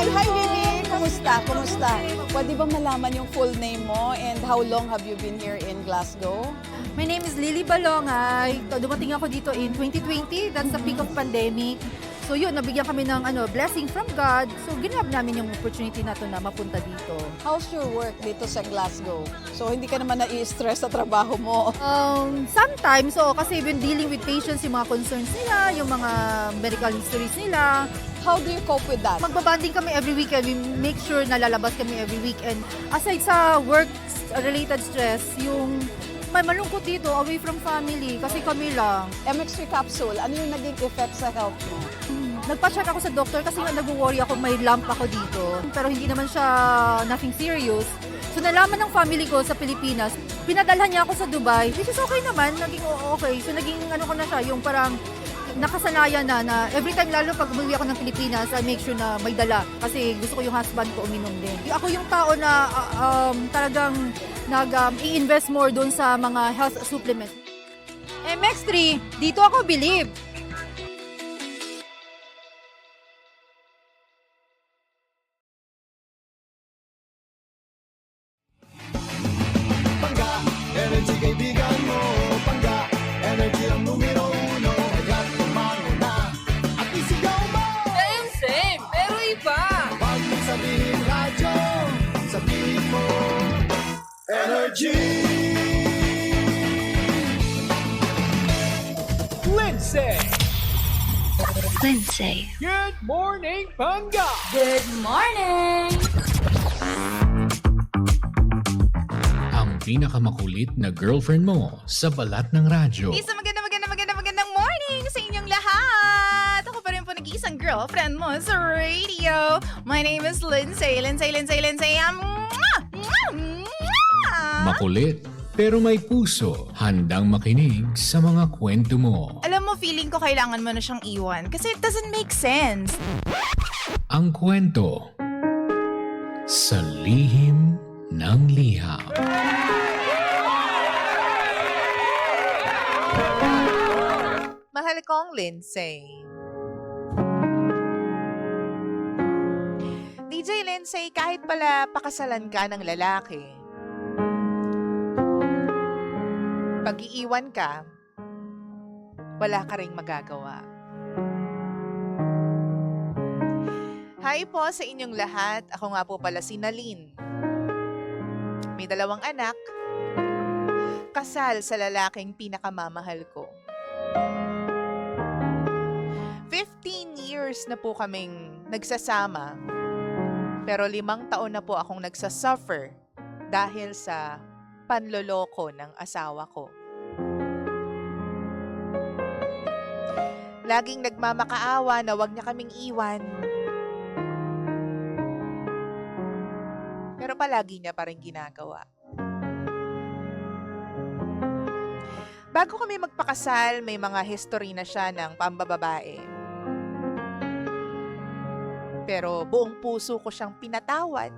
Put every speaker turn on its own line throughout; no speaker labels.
Hi, Vivi! Kumusta? Kumusta? Pwede bang malaman yung full name mo and how long have you been here in Glasgow?
My name is Lily Balongay. Dumating ako dito in 2020. That's the peak of pandemic. So yun, nabigyan kami ng blessing from God. So ginab namin yung opportunity na to na mapunta dito.
How's your work dito sa Glasgow? So hindi ka naman nai-stress sa trabaho mo?
Sometimes, kasi we've been dealing with patients, yung mga concerns nila, yung mga medical histories nila.
How do you cope with that?
Magbabanding kami every weekend. We make sure na lalabas kami every weekend. Aside sa work-related stress, yung may malungkot dito, away from family, kasi kami lang.
MX3 capsule, ano yung naging effect sa health mo?
Nagpa-check ako sa doctor kasi nga nag-worry ako, may lump ako dito. Pero hindi naman siya nothing serious. So nalaman ng family ko sa Pilipinas, pinadalhan niya ako sa Dubai, which is okay naman, naging okay. So naging ko na siya, yung parang nakasanayan na every time, lalo pag umuwi ako ng Pilipinas, I make sure na may dala kasi gusto ko yung husband ko uminom din. Ako yung tao na talagang i-invest more doon sa mga health supplements. MX3, dito ako believe.
Pangga, energy kaibigan mo. Pangga, energy ang numero uno. Kaya't tumango na at isigaw mo.
Same, pero iba.
Pag mo sabihin radyo, sabihin mo energy.
Lindsay.
Good morning, Pangga!
Good morning!
Ang pinakamakulit na girlfriend mo sa balat ng radyo.
Isang magandang morning sa inyong lahat! Ako pa rin po nag-iisang girlfriend mo sa radio. My name is Lindsay.
Makulit pero may puso, handang makinig sa mga kwento mo.
Alam mo, feeling ko kailangan mo na siyang iwan kasi it doesn't make sense.
Ang kwento sa lihim ng liham.
Mahal kong Lindsay. DJ Lindsay, kahit pala pakasalan ka ng lalaki, pag-iiwan ka, wala ka ring magagawa. Hi po sa inyong lahat. Ako nga po pala si Nalyn. May 2 anak. Kasal sa lalaking pinakamamahal ko. 15 years na po kaming nagsasama. Pero 5 taon na po akong nagsasuffer dahil sa panloloko ng asawa ko. Laging nagmamakaawa na wag niya kaming iwan. Pero palagi niya pa rin ginagawa. Bago kami magpakasal, may mga history na siya ng pambababae. Pero buong puso ko siyang pinatawad.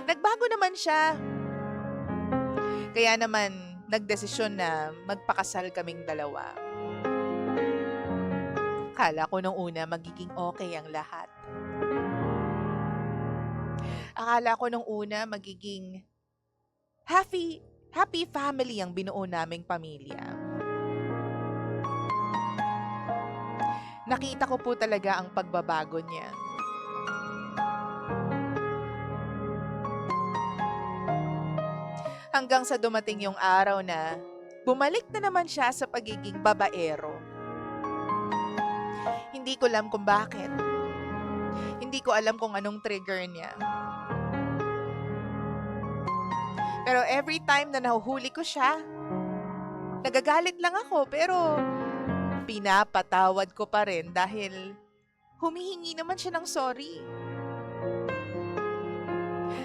Nagbago naman siya. Kaya naman, nagdesisyon na magpakasal kaming 2. Akala ko nung una magiging okay ang lahat. Akala ko nung una magiging happy family ang binuo naming pamilya. Nakita ko po talaga ang pagbabago niya. Hanggang sa dumating yung araw na bumalik na naman siya sa pagiging babaero. Hindi ko alam kung bakit. Hindi ko alam kung anong trigger niya. Pero every time na nahuhuli ko siya, nagagalit lang ako pero pinapatawad ko pa rin dahil humihingi naman siya ng sorry.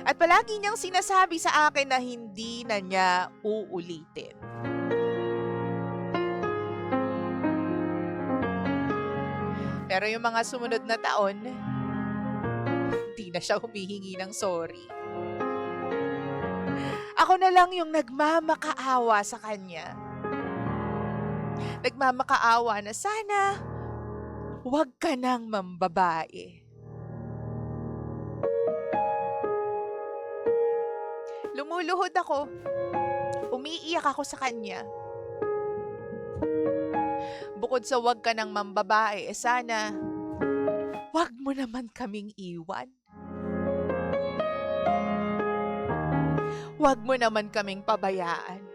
At palagi niyang sinasabi sa akin na hindi na niya uulitin. Pero yung mga sumunod na taon, hindi na siya humihingi ng sorry. Ako na lang yung nagmamakaawa sa kanya. Nagmamakaawa na sana Huwag ka nang mambabae. Lumuluhod ako. Umiiyak ako sa kanya. Bukod sa huwag ka nang mambabae, sana huwag mo naman kaming iwan. Huwag mo naman kaming pabayaan.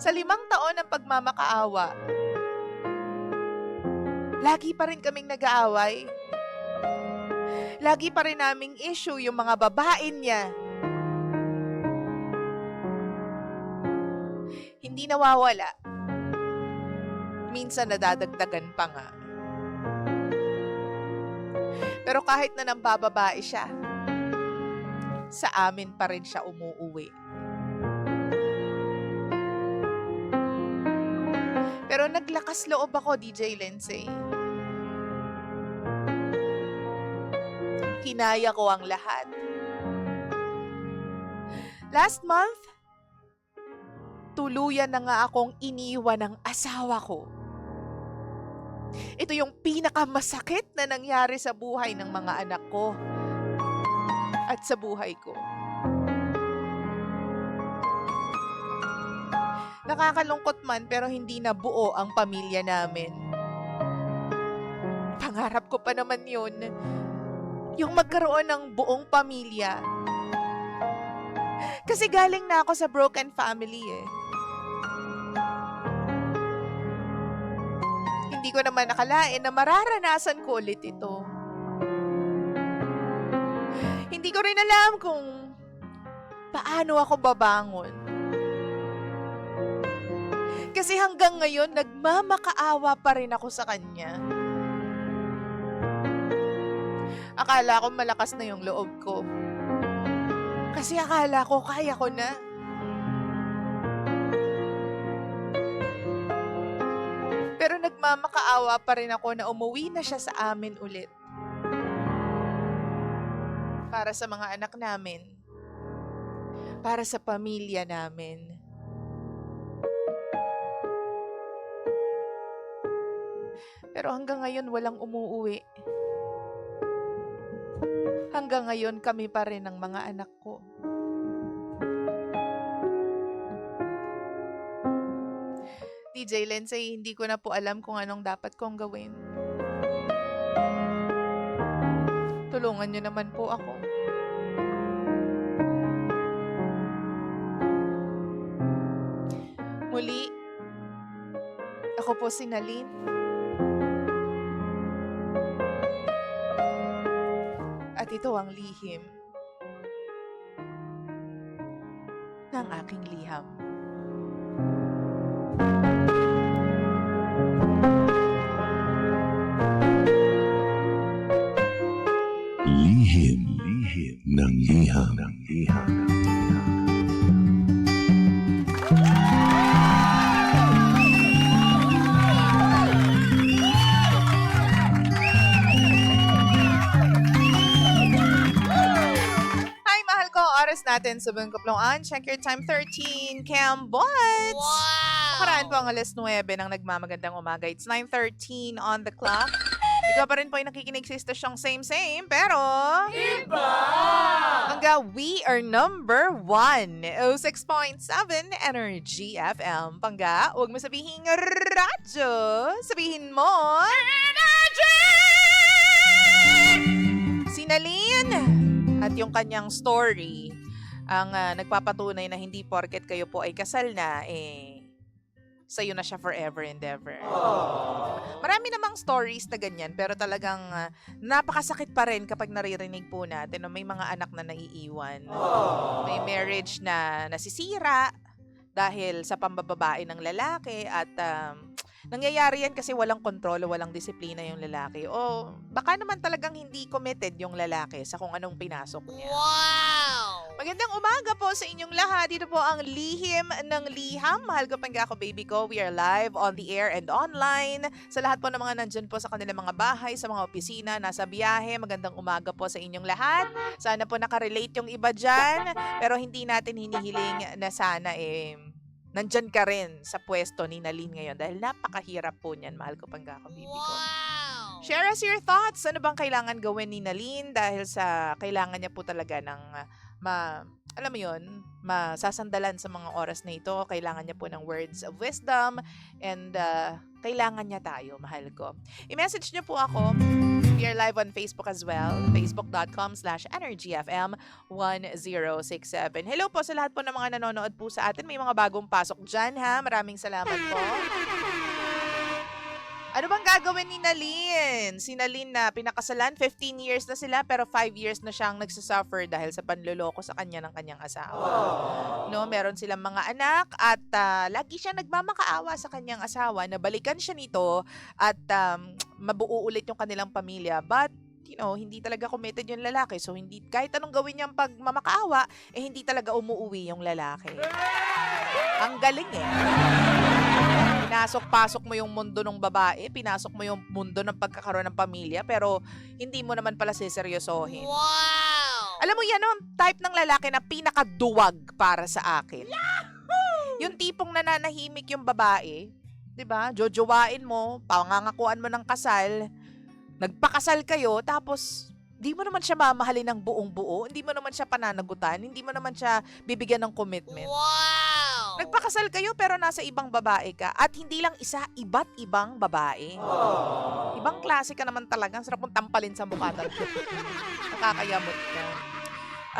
Sa 5 taon ng pagmamakaawa, lagi pa rin kaming nag-aaway. Lagi pa rin naming issue yung mga babae niya. Hindi nawawala. Minsan nadadagdagan pa nga. Pero kahit na nambababae siya, sa amin pa rin siya umuuwi. Pero naglakas loob ako, DJ Lindsay. Kinaya ko ang lahat. Last month, tuluyan na nga akong iniwan ng asawa ko. Ito yung pinakamasakit na nangyari sa buhay ng mga anak ko at sa buhay ko. Nakakalungkot man pero hindi na buo ang pamilya namin. Pangarap ko pa naman yun. Yung magkaroon ng buong pamilya. Kasi galing na ako sa broken family eh. Hindi ko naman nakalain na mararanasan ko ulit ito. Hindi ko rin alam kung paano ako babangon. Kasi hanggang ngayon, nagmamakaawa pa rin ako sa kanya. Akala ko malakas na yung loob ko. Kasi akala ko kaya ko na. Pero nagmamakaawa pa rin ako na umuwi na siya sa amin ulit. Para sa mga anak namin. Para sa pamilya namin. Pero hanggang ngayon walang umuuwi. Hanggang ngayon kami pa rin ang mga anak ko. DJ Lindsay, hindi ko na po alam kung anong dapat kong gawin. Tulungan niyo naman po ako. Muli, ako po si Nalyn. At ito ang lihim ng aking liham.
Lihim ng liham.
Oras natin sa Bungkoplongan. Check your time, 13 Cambots! Wow! Nakaraan po ang alas 9 ng nagmamagandang umaga. It's 9:13 on the clock. Ikaw pa rin po ay nakikinig sa istasyong same, pero...
Iba!
Hanggang we are number 1. 06.7 Energy FM. Pangga, huwag mo sabihin radyo. Sabihin mo... Energy! Sinalin! At yung kanyang story, ang nagpapatunay na hindi porket kayo po ay kasal na, sa'yo na siya forever and ever. Marami namang stories na ganyan, pero talagang napakasakit pa rin kapag naririnig po natin na may mga anak na naiiwan. May marriage na nasisira dahil sa pambababae ng lalaki at nangyayari yan kasi walang kontrol o walang disiplina yung lalaki. O baka naman talagang hindi committed yung lalaki sa kung anong pinasok niya. Wow! Magandang umaga po sa inyong lahat. Dito po ang Lihim ng Liham. Mahal ko pang ako, baby ko. We are live on the air and online. Sa lahat po ng mga nandyan po sa kanilang mga bahay, sa mga opisina, nasa biyahe. Magandang umaga po sa inyong lahat. Sana po nakarelate yung iba dyan. Pero hindi natin hinihiling na sana nandyan ka rin sa pwesto ni Nalin ngayon dahil napakahirap po niyan, mahal ko pang kakabibi ko. Share us your thoughts. Ano bang kailangan gawin ni Nalin dahil sa kailangan niya po talaga ng alam mo yun, masasandalan sa mga oras na ito. Kailangan niya po ng words of wisdom and kailangan niya tayo, mahal ko. I-message niyo po ako. We are live on Facebook as well. Facebook.com/EnergyFM1067. Hello po sa lahat po ng mga nanonood po sa atin. May mga bagong pasok dyan ha. Maraming salamat po. Ano bang gagawin ni Nalin? Si Nalin na pinakasalan, 15 years na sila pero 5 years na siyang nagsasuffer dahil sa panloloko sa kanya ng kanyang asawa. No, meron silang mga anak at lagi siya nagmamakaawa sa kanyang asawa na balikan siya nito at mabuo ulit yung kanilang pamilya. But hindi talaga committed yung lalaki. So, hindi, kahit anong gawin niyang pagmamakaawa, hindi talaga umuuwi yung lalaki. Ang galing Pinasok-pasok mo yung mundo ng babae, pinasok mo yung mundo ng pagkakaroon ng pamilya, pero hindi mo naman pala siseryosohin. Wow! Alam mo, yan ang type ng lalaki na pinakaduwag para sa akin. Yahoo! Yung tipong nananahimik yung babae, 'di ba? Jojowain mo, pangangakuan mo ng kasal, nagpakasal kayo, tapos di mo naman siya mamahalin ng buong buo, hindi mo naman siya pananagutan, hindi mo naman siya bibigyan ng commitment. Wow! Nagpakasal kayo pero nasa ibang babae ka at hindi lang isa, iba't ibang babae. Ibang klase ka naman talaga. Ang sarap mong tampalin sa mukha talaga. Nakakayamot ka.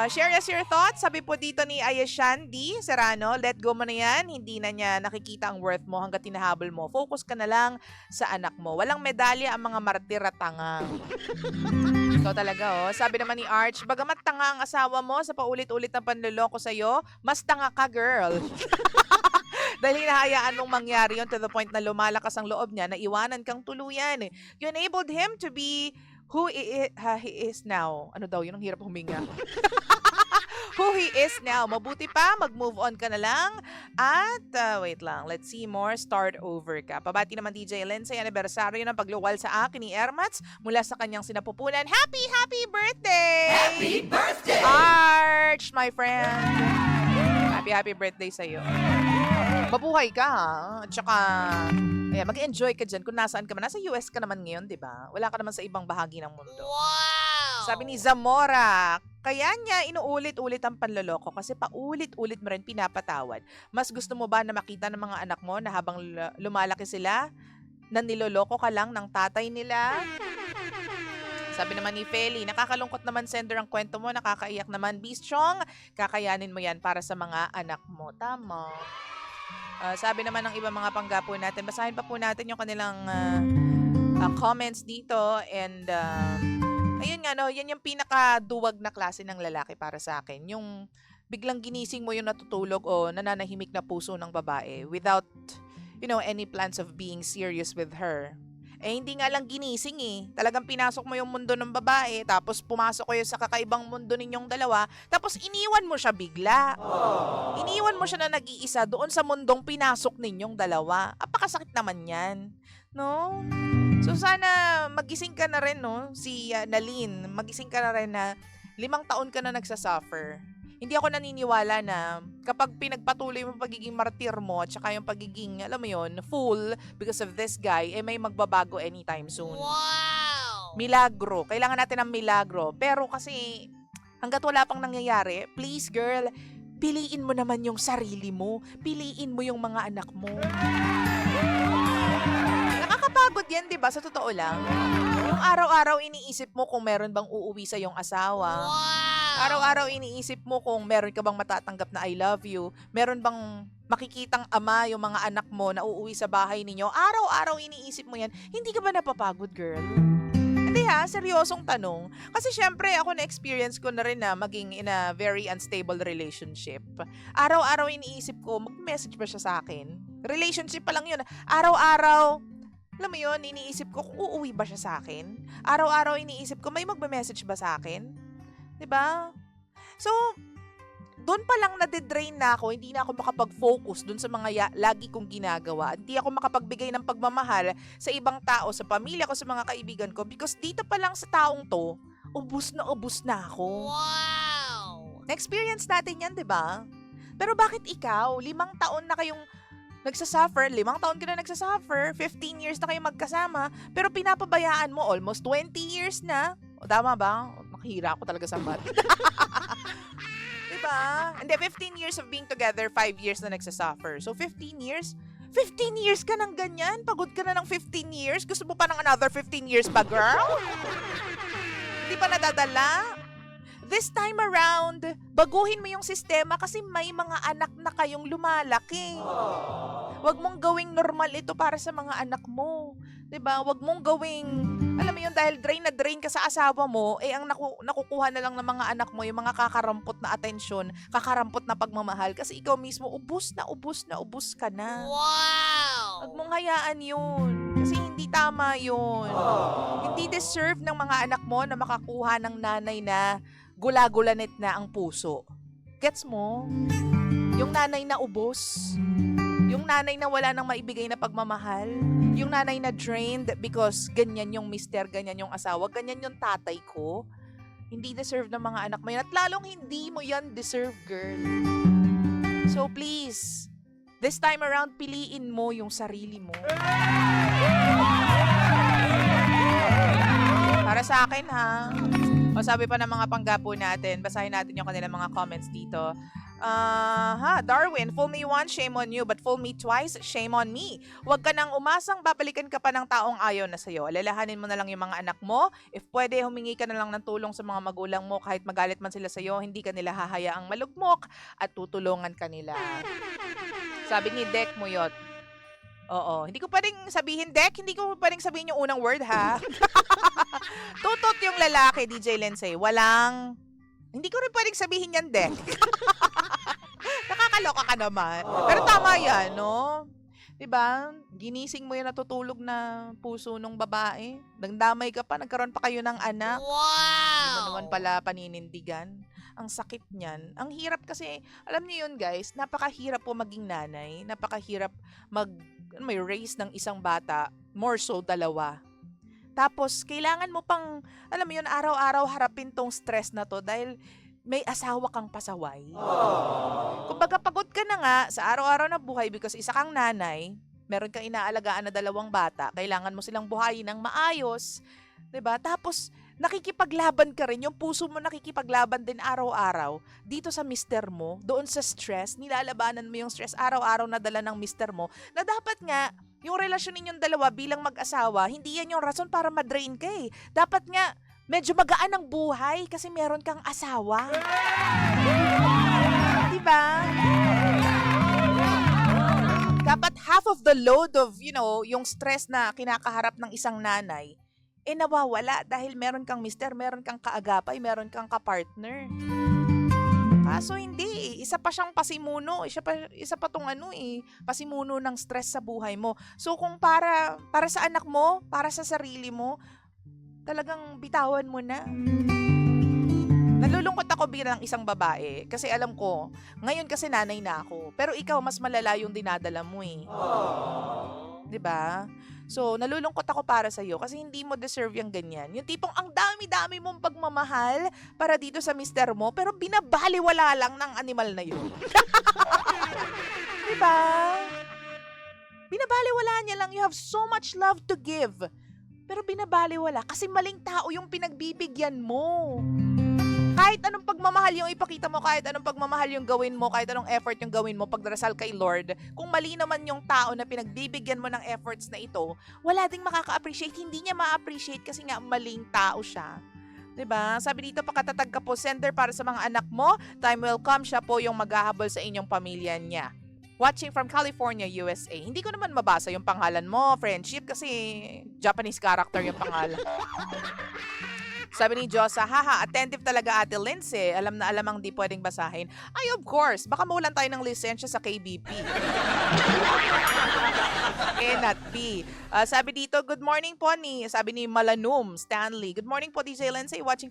Share us your thoughts. Sabi po dito ni Ayashandi Serrano, let go mo na yan. Hindi na niya nakikita ang worth mo hanggat tinahabol mo. Focus ka na lang sa anak mo. Walang medalya ang mga martir at tanga. Ikaw talaga, oh. Sabi naman ni Arch, bagamat tanga ang asawa mo sa paulit-ulit na panloloko sa'yo, mas tanga ka, girl. Dahil hinahayaan mong mangyari yun to the point na lumalakas ang loob niya na iwanan kang tuluyan. You enabled him to be who he is now. Ano daw, yun ang hirap huminga. Who he is now. Mabuti pa, mag-move on ka na lang. At, wait lang, let's see more. Start over ka. Pabati naman DJ Lindsay, anibersaryo ng pagluwal sa akin ni Ermats mula sa kanyang sinapupunan. Happy, happy birthday!
Happy birthday!
Arch, my friend. Happy, happy birthday sa'yo. Mabuhay ka, ha? At saka, ayan, mag-enjoy ka dyan kung nasaan ka man. Nasa US ka naman ngayon, di ba? Wala ka naman sa ibang bahagi ng mundo. Wow! Sabi ni Zamora, kaya niya inuulit-ulit ang panloloko kasi paulit-ulit mo rin pinapatawad. Mas gusto mo ba na makita ng mga anak mo na habang lumalaki sila, na niloloko ka lang ng tatay nila? Sabi naman ni Feli, nakakalungkot naman sender ang kwento mo, nakakaiyak naman. Be strong, kakayanin mo yan para sa mga anak mo. Tama. Sabi naman ng ibang mga panggapo natin, basahin pa po natin yung kanilang comments dito and ayun nga, no, yan yung pinakaduwag na klase ng lalaki para sa akin. Yung biglang ginising mo yung natutulog o nananahimik na puso ng babae without, any plans of being serious with her. Hindi nga lang ginising Talagang pinasok mo yung mundo ng babae, tapos pumasok kayo sa kakaibang mundo ninyong dalawa, tapos iniwan mo siya bigla. Iniwan mo siya na nag-iisa doon sa mundong pinasok ninyong dalawa. Apakasakit naman yan. No? So sana magising ka na rin, no? Si Nalin, magising ka na rin na 5 taon ka na nagsasuffer. Hindi ako naniniwala na kapag pinagpatuloy mo pagiging martir mo at saka yung pagiging, alam mo yun, fool because of this guy, may magbabago anytime soon. Wow! Milagro. Kailangan natin ng milagro. Pero kasi hanggat wala pang nangyayari, please girl, piliin mo naman yung sarili mo. Piliin mo yung mga anak mo. Nakakapagod yan, di ba? Sa totoo lang. Yung araw-araw iniisip mo kung meron bang uuwi sa yung asawa. Wow! Araw-araw iniisip mo kung meron ka bang matatanggap na I love you. Meron bang makikitang ama yung mga anak mo na uuwi sa bahay ninyo. Araw-araw iniisip mo yan. Hindi ka ba napapagod, girl? Hindi ha, seryosong tanong. Kasi syempre ako na-experience ko na rin na maging in a very unstable relationship. Araw-araw iniisip ko, mag-message ba siya sa akin? Relationship pa lang yun. Araw-araw, alam mo yun, iniisip ko kung uuwi ba siya sa akin. Araw-araw iniisip ko, may magbe-message ba sa akin? Diba? So, doon pa lang nade-drain na ako, hindi na ako makapag-focus doon sa mga lagi kong ginagawa. Hindi ako makapagbigay ng pagmamahal sa ibang tao, sa pamilya ko, sa mga kaibigan ko. Because dito pa lang sa taong to, ubus na ako. Wow! Na-experience natin yan, diba? Pero bakit ikaw? 5 taon na kayong nagsasuffer, 5 taon ka na nagsasuffer, 15 years na kayo magkasama, pero pinapabayaan mo almost 20 years na. O, tama ba? Nakihira ako talaga sa math. Diba? Hindi, 15 years of being together, 5 years na nagsasuffer. So, 15 years? 15 years ka ng ganyan? Pagod ka na ng 15 years? Gusto mo pa ng another 15 years pa, girl? Hindi pa nadadala? This time around, baguhin mo yung sistema kasi may mga anak na kayong lumalaki. Huwag mong gawing normal ito para sa mga anak mo. 'Di ba? Huwag mong gawing, alam mo yun, dahil drain na drain ka sa asawa mo, eh ang nakukuha na lang ng mga anak mo, yung mga kakarampot na atensyon, kakarampot na pagmamahal, kasi ikaw mismo, ubus ka na. Wow! Huwag mong hayaan yun. Kasi hindi tama yun. Hindi deserve ng mga anak mo na makakuha ng nanay na gula-gulanit na ang puso. Gets mo? Yung nanay na ubos. Yung nanay na wala nang maibigay na pagmamahal. Yung nanay na drained because ganyan yung mister, ganyan yung asawa, ganyan yung tatay ko. Hindi deserve ng mga anak mo yun. At lalong hindi mo yan deserve, girl. So please, this time around, piliin mo yung sarili mo. Para sa akin, ha? O sabi pa ng mga panggapo natin, basahin natin yung kanilang mga comments dito. Darwin, fool me once, shame on you, but fool me twice, shame on me. Huwag ka nang umasang babalikan ka pa ng taong ayaw na sa'yo. Alalahanin mo na lang yung mga anak mo. If pwede, humingi ka na lang ng tulong sa mga magulang mo. Kahit magalit man sila sa'yo, hindi ka nila hahayaang malugmok at tutulungan ka nila. Sabi ni Dek Muyot. Oo. Hindi ko pwedeng sabihin, Dek. Hindi ko pwedeng sabihin yung unang word, ha? Tutot yung lalaki, DJ Lindsay. Walang... Hindi ko rin pwedeng sabihin yan, Dek. Nakakaloka ka naman. Pero tama yan, no? Diba? Ginising mo yung natutulog na puso ng babae. Nagdamay ka pa, nagkaroon pa kayo ng anak. Wow! Hindi mo naman pala paninindigan. Ang sakit niyan. Ang hirap kasi, alam niyo yun guys, napakahirap po maging nanay. Napakahirap may raise ng isang bata, more so 2. Tapos, kailangan mo pang, alam mo yun, araw-araw harapin tong stress na to dahil may asawa kang pasaway. Kumbaga, pagod ka na nga sa araw-araw na buhay because isa kang nanay, meron kang inaalagaan na 2 bata, kailangan mo silang buhayin ng maayos, 'di ba? Tapos, nakikipaglaban ka rin, yung puso mo nakikipaglaban din araw-araw dito sa mister mo, doon sa stress, nilalabanan mo yung stress araw-araw na dala ng mister mo, na dapat nga, yung relasyon ninyong dalawa bilang mag-asawa, hindi yan yung rason para ma-drain ka eh. Dapat nga, medyo magaan ang buhay kasi meron kang asawa. Diba? Dapat half of the load of, yung stress na kinakaharap ng isang nanay, nawawala dahil meron kang mister, meron kang kaagapay, meron kang kapartner. Kaso hindi, isa pa siyang pasimuno, isa pa tong pasimuno ng stress sa buhay mo. So kung para sa anak mo, para sa sarili mo, talagang bitawan mo na. Nalulungkot ako bilang isang babae kasi alam ko, ngayon kasi nanay na ako, pero ikaw mas malala yung dinadala mo eh. 'Di ba? So, nalulungkot ako para sa'yo kasi hindi mo deserve yung ganyan. Yung tipong ang dami-dami mong pagmamahal para dito sa mister mo, pero binabaliwala lang ng animal na yun. Diba? Binabaliwala niya lang. You have so much love to give. Pero binabaliwala kasi maling tao yung pinagbibigyan mo. Kahit anong pagmamahal yung ipakita mo, kahit anong pagmamahal yung gawin mo, kahit anong effort yung gawin mo, pagdarasal kay Lord, kung mali naman yung tao na pinagbibigyan mo ng efforts na ito, wala ding makaka-appreciate. Hindi niya ma-appreciate kasi nga maling tao siya. 'Di ba? Sabi dito, pakatatag ka po, sender para sa mga anak mo. Time will come, siya po yung maghahabol sa inyong pamilya niya. Watching from California, USA. Hindi ko naman mabasa yung pangalan mo, friendship, kasi Japanese character yung pangalan. Sabi ni Josa, haha, attentive talaga Ate Lindsay. Alam na alam ang di pwedeng basahin. Ay, of course. Baka mawalan tayo ng lisensya sa KBP. Cannot be. Sabi dito, good morning po sabi ni Malanum Stanley. Good morning po DJ Lindsay. Watching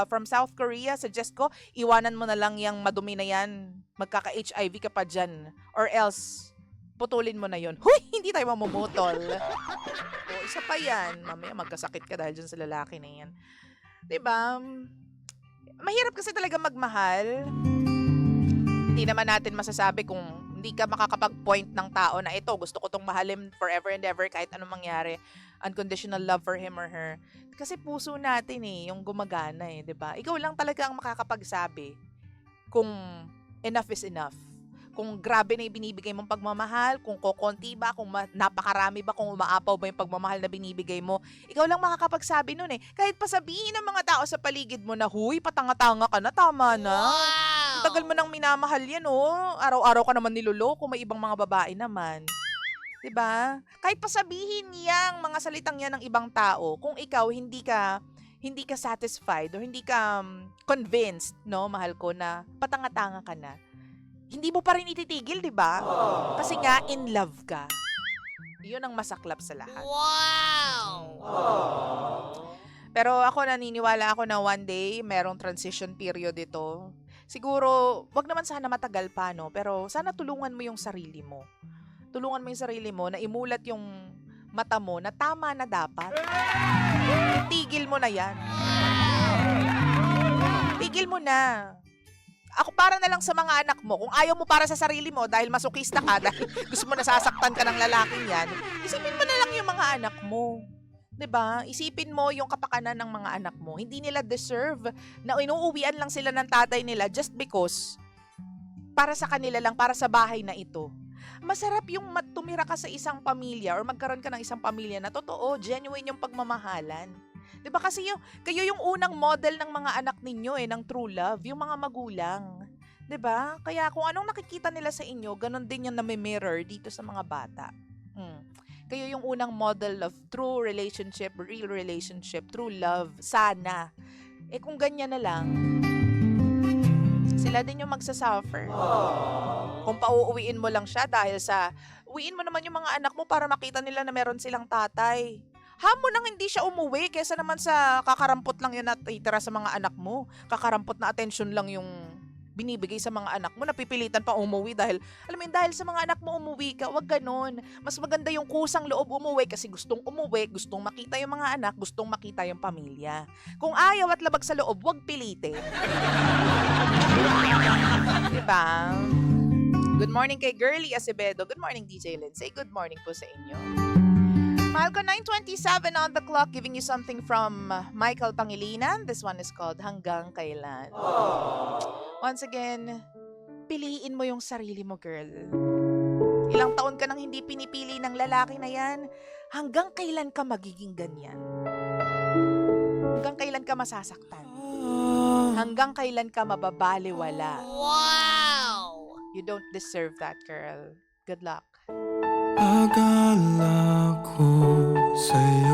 from South Korea. Suggest ko, iwanan mo na lang yung madumi na yan. Magkaka-HIV ka pa dyan. Or else, putulin mo na yon. Huy, hindi tayo mamumutol. O, isa pa yan. Mamaya magkasakit ka dahil dyan sa lalaki na yan. Diba? Mahirap kasi talaga magmahal. Hindi naman natin masasabi kung hindi ka makakapag-point ng tao na ito, gusto ko tong mahalin forever and ever kahit anong mangyari. Unconditional love for him or her. Kasi puso natin yung gumagana 'di ba? Ikaw lang talaga ang makakapagsabi kung enough is enough. Kung grabe na yung binibigay mong pagmamahal, kung kokonti ba, kung napakarami ba, kung umaapaw ba yung pagmamahal na binibigay mo. Ikaw lang makakapagsabi nun Kahit pa sabihin ng mga tao sa paligid mo na, huy, patanga-tanga ka na, tama na. Ang tagal mo nang minamahal yan, Araw-araw ka naman niloloko, may ibang mga babae naman. 'Di ba? Kahit pa sabihin niyang mga salitang yan ng ibang tao, kung ikaw hindi ka satisfied or hindi ka convinced, mahal ko, na patanga-tanga ka na, hindi mo pa rin ititigil, 'di ba? Kasi nga in love ka. 'Yun ang masaklap sa lahat. Wow! Pero ako naniniwala ako na one day merong transition period ito. Siguro, wag naman sana matagal pa, pero sana tulungan mo yung sarili mo. Tulungan mo yung sarili mo na imulat yung mata mo na tama na dapat. Tigil mo na yan. Tigil mo na. Ako para na lang sa mga anak mo. Kung ayaw mo para sa sarili mo dahil masokista ka, dahil gusto mo nasasaktan ka ng lalaking yan, isipin mo na lang yung mga anak mo. 'Di ba? Isipin mo yung kapakanan ng mga anak mo. Hindi nila deserve na inuuwian lang sila ng tatay nila just because para sa kanila lang, para sa bahay na ito. Masarap yung tumira ka sa isang pamilya or magkaroon ka ng isang pamilya na totoo, genuine yung pagmamahalan. 'Di ba kasi kayo yung unang model ng mga anak ninyo ng true love, yung mga magulang. 'Di ba? Kaya kung anong nakikita nila sa inyo, ganun din yung nami-mirror dito sa mga bata. Kayo yung unang model of true relationship, real relationship, true love. Sana. Kung ganyan na lang, sila din yung magsasuffer. Kung pauuwiin mo lang siya dahil uwiin mo naman yung mga anak mo para makita nila na meron silang tatay. Hamon nang hindi siya umuwi kaysa naman sa kakarampot lang yun at itira sa mga anak mo. Kakarampot na attention lang yung binibigay sa mga anak mo, napipilitan pa umuwi dahil, dahil sa mga anak mo umuwi ka, wag ganun. Mas maganda yung kusang loob umuwi kasi gustong umuwi, gustong makita yung mga anak, gustong makita yung pamilya. Kung ayaw at labag sa loob, wag pilitin. Diba? Good morning kay Girly Acevedo. Good morning, DJ Lindsay. Good morning po sa inyo. Mahal ko, 9:27 on the clock, giving you something from Michael Pangilinan. This one is called Hanggang Kailan. Once again, piliin mo yung sarili mo, girl. Ilang taon ka nang hindi pinipili ng lalaki na yan, hanggang kailan ka magiging ganyan? Hanggang kailan ka masasaktan? Hanggang kailan ka mababaliwala? Wow! You don't deserve that, girl. Good luck.
Akala ko sa'yo